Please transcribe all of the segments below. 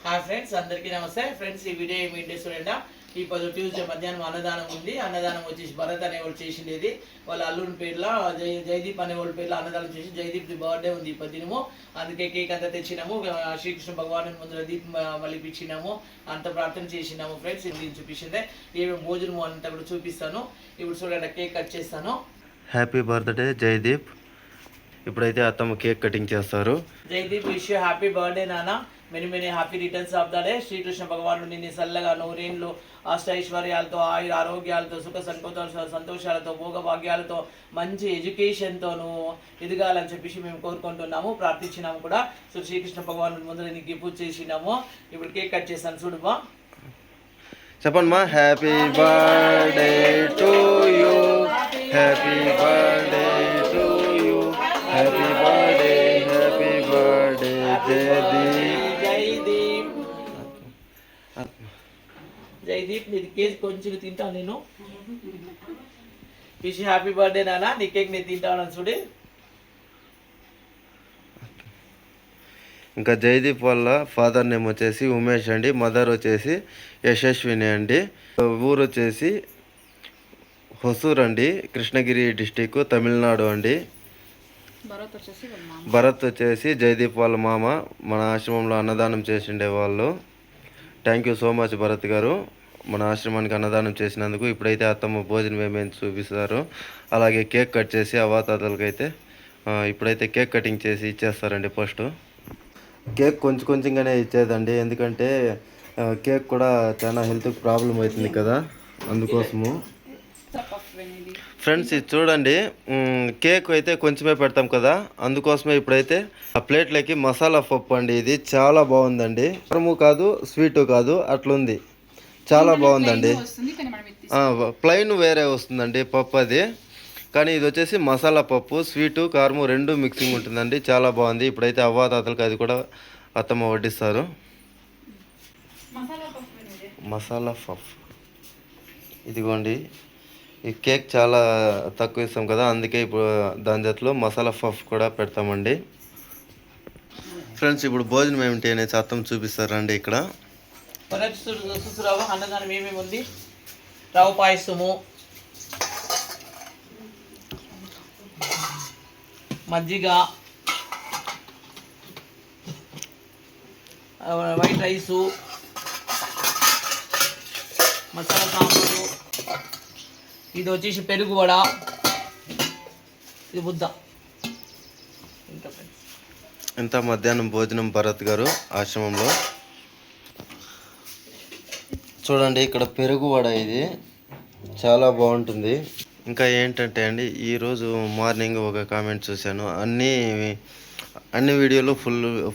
Hi friends, అందరికీ నమస్తే. Friends, ఈ వీడియో ఏమిటి చూడండి. ఈ 10 ట్యూస్డే మధ్యాహ్నం అన్నదానం ఉంది. అన్నదానం వచ్చేసి భరత్ అనేవాళ్ళు చేసిండేది. వాళ్ళ అల్లుని పేర్ల జయదీప్ అనేవాళ్ళ పేర్ల అన్నదానం చేసి జయదీప్ బర్త్డే ఉంది ఈ పదినము. అందుకే కేక్ అంతా తెచ్చినాము. శ్రీకృష్ణ భగవాను ముందర దీపం మలిపించినాము. అంత ప్రార్థన చేసినాము. ఫ్రెండ్స్, ఇది చూపించిందే ఏమేమి భోజనము అంతా కూడా చూపిస్తాను. ఇప్పుడు చూడండి, కేక్ కట్ చేస్తాను. Happy birthday Jaideep. ఇప్పుడైతే అత్తమ్మ కేక్ కటింగ్ చేస్తారు. Jaideep, wish you happy birthday నాన్న. Many many happy returns of the day. Srikrishna భగవాను నిన్ను చల్లగా నూరేళ్ళు అష్టైశ్వర్యాలతో, ఆయుర ఆరోగ్యాలతో, సుఖ సంతోషాలతో, భోగభాగ్యాలతో, మంచి ఎడ్యుకేషన్తో నువ్వు ఎదగాలని చెప్పేసి మేము కోరుకుంటున్నాము, ప్రార్థించినాము కూడా. సో శ్రీకృష్ణ భగవాను ముందు నీకు పూజ చేసినాము. ఇప్పుడు కేక్ కట్ చేస్తాను. చూడుమా, చెప్పండి మా. Happy birthday to you, happy birthday to you, happy birthday Jayadeep. Jayadeep, నీది కేక్ కొంచెం తింటాను నేను. విష్ హ్యాపీ బర్త్డే నాన్న. నీ కేక్ నేను తింటాను చూడు. ఇంకా జయదీప్ వాళ్ళ ఫాదర్ నేమ్ వచ్చేసి ఉమేష్ అండి, మదర్ వచ్చేసి యశస్విని అండి. ఊరు వచ్చేసి హొసూర్ అండి, కృష్ణగిరి డిస్టిక్, తమిళనాడు అండి. భరత్ వచ్చేసి జయదీప్ వాళ్ళ మామ. మన ఆశ్రమంలో అన్నదానం చేసిండే వాళ్ళు. Thank you so much Bharat గారు, మన ఆశ్రమానికి అన్నదానం చేసినందుకు. ఇప్పుడైతే అత్తమ్మ భోజనం ఏమేమి చూపిస్తారు. అలాగే కేక్ కట్ చేసి అవాతాతలకైతే ఇప్పుడైతే కేక్ కటింగ్ చేసి ఇచ్చేస్తారండి. ఫస్ట్ కేక్ కొంచెంగానే ఇచ్చేదండి, ఎందుకంటే కేక్ కూడా చాలా హెల్త్కి ప్రాబ్లం అవుతుంది కదా, అందుకోసము. ఫ్రెండ్స్, ఇది చూడండి, కేక్ అయితే కొంచెమే పెడతాం కదా, అందుకోసమే ఇప్పుడైతే ఆ ప్లేట్లకి మసాలా పప్పు అండి. ఇది చాలా బాగుందండి. కారము కాదు, స్వీటు కాదు, అట్లుంది. చాలా బాగుందండి. ప్లెయిన్ వేరే వస్తుందండి పప్పు అది, కానీ ఇది వచ్చేసి మసాలా పప్పు. స్వీటు కారము రెండు మిక్సింగ్ ఉంటుందండి. చాలా బాగుంది. ఇప్పుడైతే అవ్వాతాతలకు అది కూడా అత్తమ్మ వడ్డిస్తారు. మసాలా పప్పు ఇదిగోండి. ఈ కేక్ చాలా తక్కువ ఇస్తాం కదా, అందుకే ఇప్పుడు దాని జతలో మసాలా పఫ్ కూడా పెడతామండి. ఫ్రెండ్స్, ఇప్పుడు భోజనం ఏమిటి అనేది అత్తమ్మ చూపిస్తారండి. ఇక్కడ చూసురావు అన్నదానం ఏమేమి ఉంది. రవ్వ పాయసము, మజ్జిగ, వైట్ రైసు, మసాలా సాంబారు, ఇది వచ్చేసి పెరుగు వడ, ఇది బుద్ధ. ఇంత మధ్యాహ్నం భోజనం భరత్ గారు ఆశ్రమంలో. చూడండి, ఇక్కడ పెరుగు వడ, ఇది చాలా బాగుంటుంది. ఇంకా ఏంటంటే అండి, ఈరోజు మార్నింగ్ ఒక కామెంట్ చూశాను. అన్ని వీడియోలు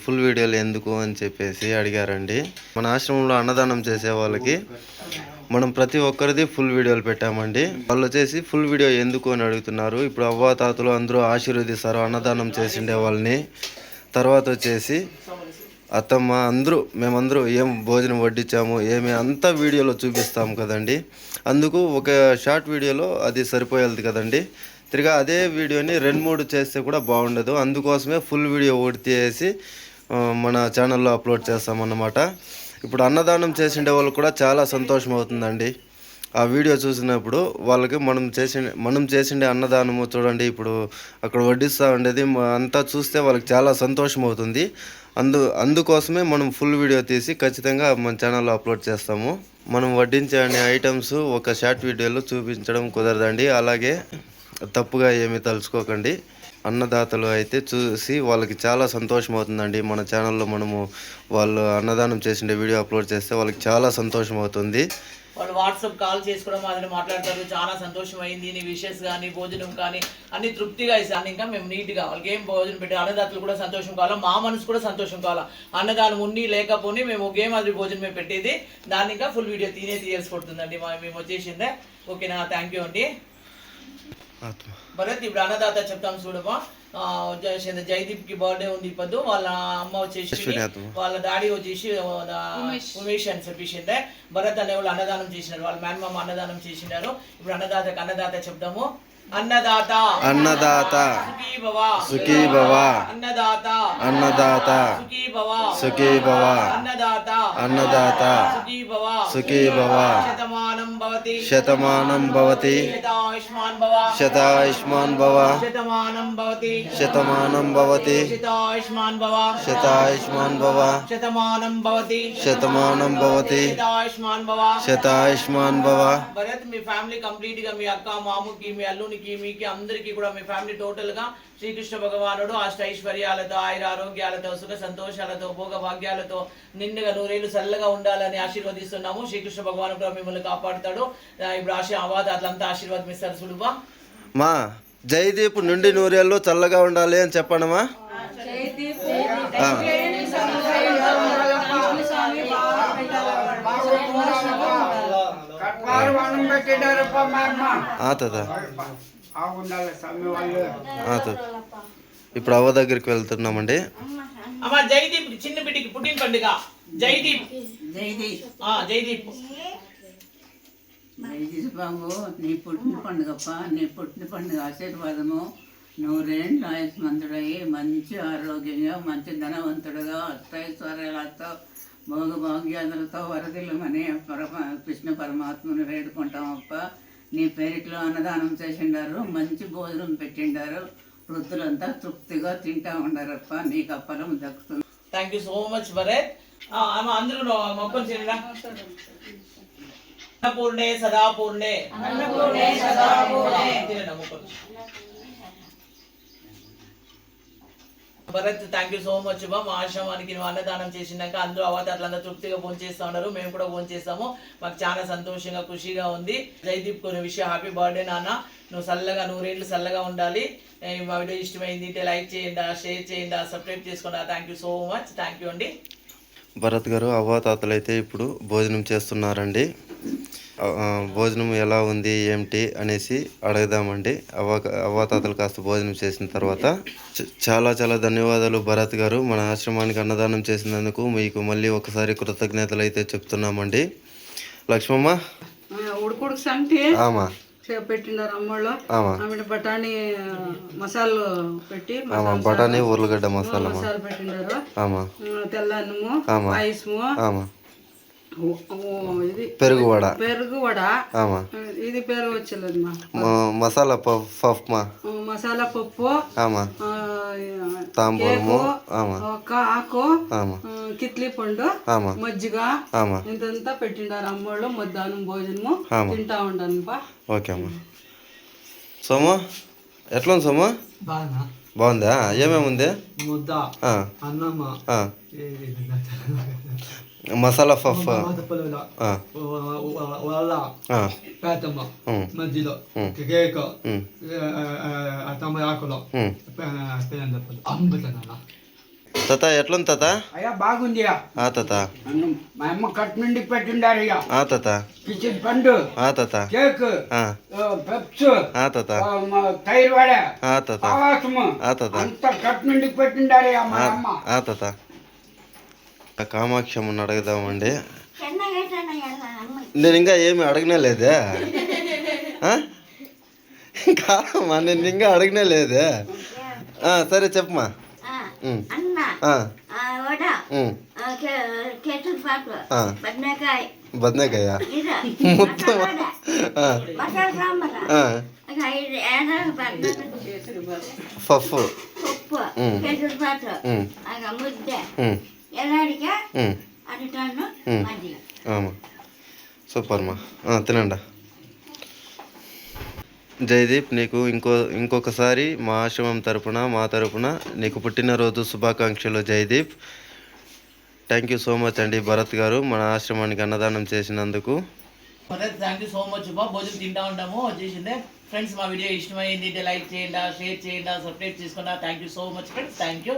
ఫుల్ వీడియోలు ఎందుకు అని చెప్పేసి అడిగారండి. మన ఆశ్రమంలో అన్నదానం చేసే వాళ్ళకి మనం ప్రతి ఒక్కరిది ఫుల్ వీడియోలు పెట్టామండి. వాళ్ళు వచ్చేసి ఫుల్ వీడియో ఎందుకు అని అడుగుతున్నారు. ఇప్పుడు అవ్వాతాతలు అందరూ ఆశీర్వదిస్తారు అన్నదానం చేసిండే వాళ్ళని. తర్వాత వచ్చేసి అత్తమ్మ మేమందరూ ఏం భోజనం వడ్డించాము ఏమి అంతా వీడియోలో చూపిస్తాము కదండి. అందుకు ఒక షార్ట్ వీడియోలో అది సరిపోయేది కదండి. తిరిగా అదే వీడియోని 2-3 చేస్తే కూడా బాగుండదు. అందుకోసమే ఫుల్ వీడియో ఒకటి తీసి మన ఛానల్లో అప్లోడ్ చేస్తామన్నమాట. ఇప్పుడు అన్నదానం చేసిండే వాళ్ళు కూడా చాలా సంతోషం అవుతుందండి. ఆ వీడియో చూసినప్పుడు వాళ్ళకి మనం చేసిండే అన్నదానము చూడండి, ఇప్పుడు అక్కడ వడ్డిస్తూ ఉండేది అంతా చూస్తే వాళ్ళకి చాలా సంతోషం అవుతుంది. అందుకోసమే మనం ఫుల్ వీడియో తీసి ఖచ్చితంగా మన ఛానల్లో అప్లోడ్ చేస్తాము. మనం వడ్డించే అనే ఐటమ్స్ ఒక షార్ట్ వీడియోలో చూపించడం కుదరదండి. అలాగే తప్పుగా ఏమీ తలుచుకోకండి. అన్నదాతలు అయితే చూసి వాళ్ళకి చాలా సంతోషం అవుతుందండి. మన ఛానల్లో వాళ్ళు అన్నదానం చేసిన వీడియో అప్లోడ్ చేస్తే వాళ్ళకి చాలా సంతోషం అవుతుంది. వాళ్ళు వాట్సాప్ కాల్ చేసుకోవడం మాదిరి మాట్లాడతారు. చాలా సంతోషం అయింది, నీ విషెస్ కానీ భోజనం కానీ అన్ని తృప్తిగా ఇస్తాను. ఇంకా మేము నీట్గా వాళ్ళకి ఏం భోజనం పెట్టి అన్నదాతలు కూడా సంతోషం కావాలా, మా మనసు కూడా సంతోషం కావాలా. అన్నదానం ఉండి లేకపోని మేము ఒకే మాదిరి భోజనమే పెట్టేది. దాన్ని ఇంకా ఫుల్ వీడియో తీయాల్సి పడుతుందండి. మేము వచ్చేసిందే. ఓకేనా, థ్యాంక్ యూ అండి. భరత్, ఇప్పుడు అన్నదాత చెప్తాం చూడమా. జయదీప్ కి బర్త్డే ఉంది ఇప్పుడు. వాళ్ళ అమ్మ వచ్చేసి వాళ్ళ డాడీ వచ్చేసి ఉమేష్ అని చెప్పేసిందే. భరత్ అనే వాళ్ళు అన్నదానం చేసినారు. వాళ్ళ మేనమామ అన్నదానం చేసినారు. ఇప్పుడు అన్నదాత చెప్తాము. అన్నదాత అన్నదాత సుఖీ భవ సుఖీ భవ అన్నదాత అన్నదాత సుఖీ భవ సుఖీ భవ అన్నదాత అన్నదాత సుఖీ భవ సుఖీ భవ శతమానం భవతి శతమానం భవతి శతాయుష్మాన్ భవ శతాయుష్మాన్ భవ శతమానం భవతి శతమానం భవతి శతాయుష్మాన్ భవ శతాయుష్మాన్ భవ శతమానం భవతి శతమానం భవతి శతాయుష్మాన్ భవ శతాయుష్మాన్ భవ. భరత్ మీ ఫ్యామిలీ కంప్లీట్ గా మీ అక్క మాముకి మీ అల్లునికి మీకు అందరికీ కూడా మీ ఫ్యామిలీ టోటల్ గా శ్రీకృష్ణ భగవానుడు అష్టైశ్వర్యాలతో ఆయుర ఆరోగ్యాలతో సుఖ సంతోషాలతో భోగ భాగ్యాలతో నిండుగా నూరేళ్లు చల్లగా ఉండాలని ఆశీర్వదిస్తున్నాము. శ్రీకృష్ణ భగవానుడు కూడా మిమ్మల్ని కాపాడుతాడు. ఇప్పుడు అవాద అట్లంతా ఆశీర్వాదమిస్తారు సులువా మా జయదీప్ నుండి నూరేళ్ళు చల్లగా ఉండాలి అని చెప్పండమ్మా. ఇప్పుడు అవ్వ దగ్గరికి వెళ్తున్నామండి. అమ్మా జయదీప్ చిన్న బిడ్డకి పుట్టిన పండుగ జయదీప్ జయదీప్ జయదీప్ జయదీప్ బాబు నీ పుట్టిన పండుగప్ప. నీ పుట్టిన పండుగ ఆశీర్వాదము నూరేళ్ళు ఆయుష్మంతుడయ్యి మంచి ఆరోగ్యంగా మంచి ధనవంతుడుగా అష్టైశ్వర్యాలతో భోగభాగ్యాదులతో వరదిల్లమని కృష్ణ పరమాత్మను వేడుకుంటామప్ప. నీ పేరిట్లో అన్నదానం చేసిండారు, మంచి భోజనం పెట్టిండారు, వృద్ధులంతా తృప్తిగా తింటా ఉండారప్ప. నీకు అప్పలం దక్కుతుంది. Thank you so much Bharat. అందరూ మొక్కలు చేయండి. అన్నపూర్ణే సదాపూర్ణే Bharat thank you so much బా. మా ఆశ్రమానికి నువ్వు అన్నదానం చేసినాక అందరూ అవతారులంతా తృప్తిగా ఫోన్ చేస్తూ ఉన్నారు. మేము కూడా ఫోన్ చేస్తాము. మాకు చాలా సంతోషంగా ఖుషిగా ఉంది. జయదీప్ కొన్ని విషయం హ్యాపీ బర్త్డే నాన్న. నువ్వు చల్లగా నూరేళ్ళు చల్లగా ఉండాలి. మా వీడియో ఇష్టమైంది లైక్ చేయండి, షేర్ చేయండి, సబ్స్క్రైబ్ చేసుకోండి. Thank you so much. Thank you అండి. భరత్ గారు అవ్వాతాతలు అయితే ఇప్పుడు భోజనం చేస్తున్నారండి. భోజనం ఎలా ఉంది ఏమిటి అనేసి అడుగుదామండి. అవ్వాతాతలు కాస్త భోజనం చేసిన తర్వాత. చాలా చాలా ధన్యవాదాలు భరత్ గారు, మన ఆశ్రమానికి అన్నదానం చేసినందుకు మీకు మళ్ళీ ఒకసారి కృతజ్ఞతలు అయితే చెప్తున్నామండి. లక్ష్మమ్మ ఉడుకుడుకు సంటి ఆమా పెట్టినారు అమ్మోళ్ళు. ఆమె బఠానీ మసాలా పెట్టి బఠానీ ఉర్లగడ్డ మసాలా పెట్టినారు. తెల్ల అన్నము, పాయసము, ఇది పెరుగు వడ ఇది పేరు వచ్చలేదు మసాలా పప్పు మసాలా పప్పు తాంబూలము ఆకు కిత్లీ పండు మజ్జిగ ఇంతంతా పెట్టిండారు అమ్మోళ్ళు. మధ్యాహ్నం భోజనము తింటా ఉండాను. ఓకే అమ్మా. సోము ఎట్లా ఉంది సోము? బాగుందా? ఏమేముంది? ముద్ద అన్నమ్మ మసాలా పప్పు పేతమ్మ మధ్యలో కేక్ తమరాకులో అమ్ముతున్నాను. తాత ఎట్లుంది తాత? అయ్యా బాగుంది. తాత మా అమ్మ కట్టు నుండి పెట్టిండారు. తాత కిచెన్ పండు తాత కేక్ పెప్స్ తాత తైరు వడ తాత ఆవాసము తాత అంతా కట్టు నుండి పెట్టిండారు మా అమ్మ. తాత కామాక్షమ్మని అడుగుదామండి. నేను ఇంకా ఏమి అడగనే లేదే. కాదమ్మా నేను ఇంకా అడగనే లేదే. సరే చెప్పమ్మా. బద్నేకాయ మొత్తం పప్పు సూపర్ మా తినండి. జయదీప్ నీకు ఇంకొకసారి మా ఆశ్రమం తరపున మా తరపున నీకు పుట్టినరోజు శుభాకాంక్షలు Jayadeep. Thank you so much అండి భరత్ గారు మన ఆశ్రమానికి అన్నదానం చేసినందుకు. Bharat thank you so much బా. భోజనం తింటా ఉంటాము వచ్చేసిందే. ఫ్రెండ్స్ మా వీడియో ఇష్టమైంది లైక్ చేయండి, షేర్ చేయండి, సబ్స్క్రైబ్ చేసుకోండి. Thank you so much friends. Thank you.